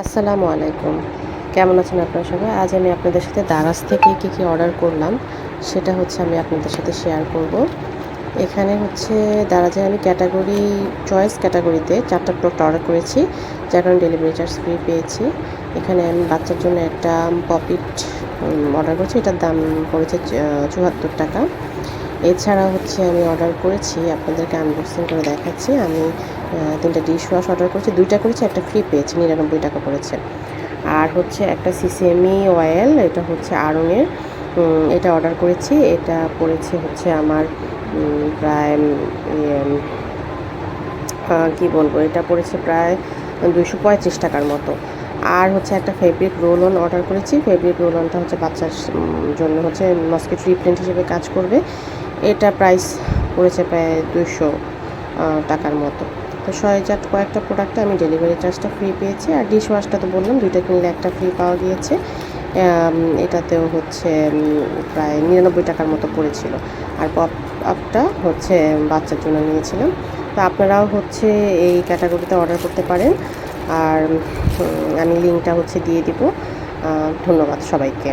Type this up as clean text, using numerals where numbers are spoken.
আসসালামু আলাইকুম। কেমন আছেন আপনারা সবাই? আজ আমি আপনাদের সাথে দারাজ থেকে কী অর্ডার করলাম সেটা হচ্ছে আমি আপনাদের সাথে শেয়ার করব। এখানে হচ্ছে দারাজে আমি চয়েস ক্যাটাগরিতে ৪ টা প্রোডাক্ট অর্ডার করেছি, যার কারণে ডেলিভারি চার্জ ফ্রি পেয়েছি। এখানে আমি বাচ্চার জন্য একটা পপিট অর্ডার করেছি, এটার দাম পড়েছে ৳৭৪। এছাড়া হচ্ছে আমি অর্ডার করেছি, আপনাদেরকে আনবক্সিং করে দেখাচ্ছি। আমি ৩টা ডিশ ওয়াশ অর্ডার করেছি, ২টা করেছি, একটা ফ্রি পেয়েছি, ৳৯৯ পড়েছে। আর হচ্ছে একটা সিসেমি অয়েল, এটা হচ্ছে আড়ংয়ের, এটা অর্ডার করেছি। এটা পড়েছে হচ্ছে আমার প্রায় কী বলবো, এটা পড়েছে প্রায় ৳২৩৫ মতো। আর হচ্ছে একটা ফেব্রিক রোল অন অর্ডার করেছি। ফেব্রিক রোল অনটা হচ্ছে বাচ্চার জন্য হচ্ছে মসকিটো রিপেলেন্ট হিসেবে কাজ করবে। এটা প্রাইস পড়েছে প্রায় ৳২০০ মতো। তো সহজাত কয়েকটা প্রোডাক্টে আমি ডেলিভারি চার্জটা ফ্রি পেয়েছি। আর ডিশ ওয়াশটা তো বললাম, 2টা কিনলে একটা ফ্রি পাওয়া গিয়েছে। এটাতেও হচ্ছে প্রায় ৳৯৯ মতো পড়েছিল। আর পপ আপটা হচ্ছে বাচ্চার জন্য নিয়েছিলাম। তো আপনারাও হচ্ছে এই ক্যাটাগরিতে অর্ডার করতে পারেন। আর আমি লিঙ্কটা হচ্ছে দিয়ে দিব। ধন্যবাদ সবাইকে।